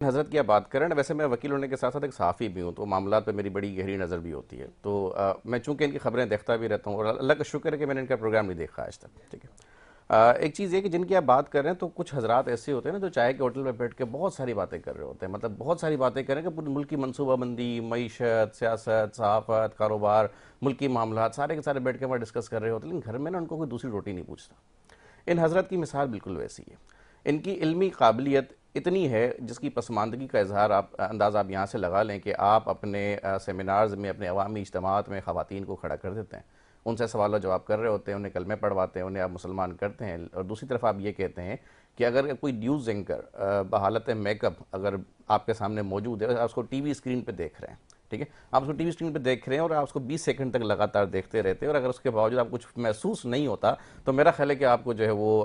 حضرت کی آپ بات کریں نا، ویسے میں وکیل ہونے کے ساتھ ساتھ ایک صحافی بھی ہوں، تو معاملات پہ میری بڑی گہری نظر بھی ہوتی ہے. تو میں چونکہ ان کی خبریں دیکھتا بھی رہتا ہوں، اور اللہ کا شکر ہے کہ میں نے ان کا پروگرام نہیں دیکھا آج تک. ٹھیک ہے. ایک چیز یہ کہ جن کی آپ بات کر رہے ہیں، تو کچھ حضرات ایسے ہوتے ہیں نا جو چائے کے ہوٹل میں بیٹھ کے بہت ساری باتیں کر رہے ہوتے ہیں، مطلب بہت ساری باتیں کر رہے ہیں کہ پوری ملک کی منصوبہ بندی، معیشت، سیاست، صحافت، کاروبار، ملکی معاملات سارے کے سارے بیٹھ کے وہاں ڈسکس کر رہے ہوتے ہیں، لیکن گھر میں نا ان کو کوئی دوسری روٹی نہیں پوچھتا. ان حضرت کی مثال بالکل ویسی ہے. ان کی علمی قابلیت اتنی ہے جس کی پسماندگی کا اظہار انداز آپ یہاں سے لگا لیں کہ آپ اپنے سیمینارز میں، اپنے عوامی اجتماعات میں خواتین کو کھڑا کر دیتے ہیں، ان سے سوال و جواب کر رہے ہوتے ہیں، انہیں کلمے پڑھواتے ہیں، انہیں آپ مسلمان کرتے ہیں، اور دوسری طرف آپ یہ کہتے ہیں کہ اگر کوئی نیوز اینکر بحالت میک اپ اگر آپ کے سامنے موجود ہے، آپ اس کو ٹی وی اسکرین پہ دیکھ رہے ہیں، ٹھیک ہے، آپ اس کو ٹی وی اسکرین پہ دیکھ رہے ہیں اور آپ اس کو 20 سیکنڈ تک لگاتار دیکھتے رہتے ہیں، اور اگر اس کے باوجود آپ کچھ محسوس نہیں ہوتا تو میرا خیال ہے کہ آپ کو جو ہے وہ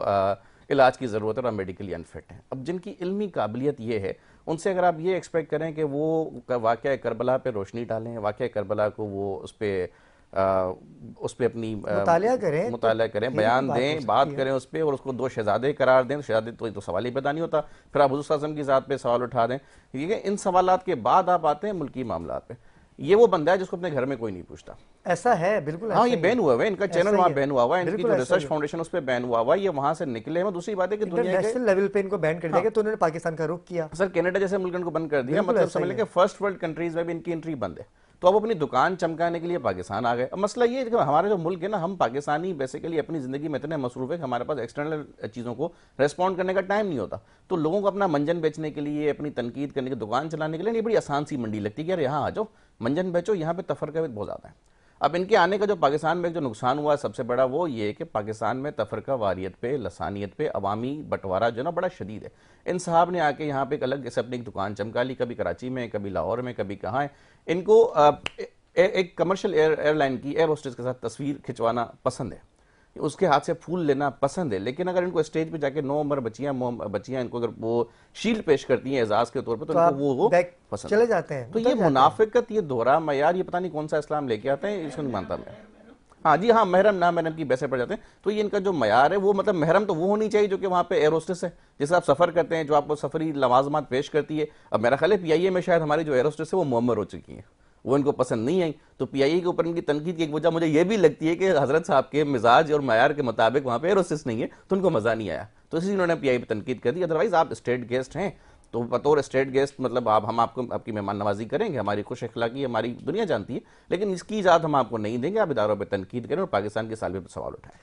علاج کی ضرورت ہے اور آپ میڈیکلی انفٹ ہیں. اب جن کی علمی قابلیت یہ ہے، ان سے اگر آپ یہ ایکسپیکٹ کریں کہ وہ واقعہ کربلا پہ روشنی ڈالیں، واقعہ کربلا کو وہ اس پہ اپنی مطالعہ کریں تو مطالعہ کریں، پھر بھی بیان بات ہو دیں، بات سکتی ہے. کریں اس پہ، اور اس کو دو شہزادے قرار دیں. شہزادے تو سوال ہی پیدا نہیں ہوتا. پھر آپ حضور صلی اللہ علیہ وسلم کی ذات پہ سوال اٹھا دیں. ٹھیک ہے. ان سوالات کے بعد آپ آتے ہیں ملکی معاملات پہ. یہ وہ بندہ ہے جس کو اپنے گھر میں کوئی نہیں پوچھتا. ایسا ہے، بالکل ہاں، ایسا یہ ہی ہے. بین ہوا ہے، ان کا چینل ایسا وہاں ہی ہے، بین ہوا ہوا ہے، ان کی بالکل جو ایسا ہی ریسرچ ہے. فاؤنڈیشن اس پہ بین ہوا ہوا ہے، یہ وہاں سے نکلے ہیں. دوسری بات ہے کہ دنیا کے انٹرنیشنل لیول پہ ان کو بین کر دیا گیا تو انہوں نے پاکستان کا رخ کیا. سر کینیڈا جیسے ملک ان کو بند کر دیا، بالکل مطلب ایسا سمجھ ہی لیں ہے. کہ فرسٹ ورلڈ کنٹریز میں بھی ان کی انٹری بند ہے. تو اب اپنی دکان چمکانے کے لیے پاکستان آ گئے. اب مسئلہ یہ ہے کہ ہمارے جو ملک ہے نا، ہم پاکستانی بیسیکلی اپنی زندگی میں اتنے مصروف ہے کہ ہمارے پاس ایکسٹرنل چیزوں کو ریسپونڈ کرنے کا ٹائم نہیں ہوتا. تو لوگوں کو اپنا منجن بیچنے کے لیے، اپنی تنقید کرنے کی دکان چلانے کے لیے یہ بڑی آسان سی منڈی لگتی ہے کہ یار یہاں آ جاؤ، منجن بیچو. یہاں پہ تفرقہ بہت زیادہ ہے. اب ان کے آنے کا جو پاکستان میں جو نقصان ہوا سب سے بڑا وہ یہ ہے کہ پاکستان میں تفرقہ واریت پہ، لسانیت پہ، عوامی بٹوارہ جو نا بڑا شدید ہے. ان صاحب نے آ کے یہاں پہ ایک الگ سے اپنی ایک دکان چمکا لی، کبھی کراچی میں، کبھی لاہور میں، کبھی کہاں ہے. ان کو ایک کمرشل ایئر لائن کی ایئر ہوسٹس کے ساتھ تصویر کھنچوانا پسند ہے، اس کے ہاتھ سے پھول لینا پسند ہے. لیکن اگر ان کو اسٹیج پہ جا کے 9 عمر بچیاں ان کو اگر وہ شیلڈ پیش کرتی ہیں اعزاز کے طور پہ، تو تو ان کو آپ وہ بیک پسند ہے. چلے جاتے ہیں، تو اتر یہ جاتے ہیں. منافقت، یہ دوہرا معیار، یہ پتہ نہیں کون سا اسلام لے کے آتے ہیں، اس کو نہیں مانتا میں. ہاں جی، ہاں، محرم نامحرم کی بحثیں پڑ جاتے ہیں. تو یہ ان کا جو معیار ہے وہ مطلب محرم تو وہ ہونی چاہیے جو کہ وہاں پہ ایئر ہوسٹس ہے، جیسے آپ سفر کرتے ہیں، جو آپ کو سفری لوازمات پیش کرتی ہے. اب میرا خیال ہے پی آئی اے میں شاید ہماری جو ایئر ہوسٹس ہے وہ معمر ہو چکی ہیں، وہ ان کو پسند نہیں آئی. تو پی آئی اے کے اوپر ان کی تنقید کی ایک وجہ مجھے یہ بھی لگتی ہے کہ حضرت صاحب کے مزاج اور معیار کے مطابق وہاں پہ ایئر ہوسٹس نہیں ہے، تو ان کو مزہ نہیں آیا، تو اسی لیے انہوں نے پی آئی اے پہ تنقید کر دی. ادروائز آپ اسٹیٹ گیسٹ ہیں، تو بطور اسٹیٹ گیسٹ مطلب ہم آپ کی مہمان نوازی کریں گے، ہماری خوش اخلاقی ہماری دنیا جانتی ہے، لیکن اس کی اجازت ہم آپ کو نہیں دیں گے. آپ اداروں پہ تنقید کریں اور پاکستان کی سالمیت پہ سوال اٹھائیں.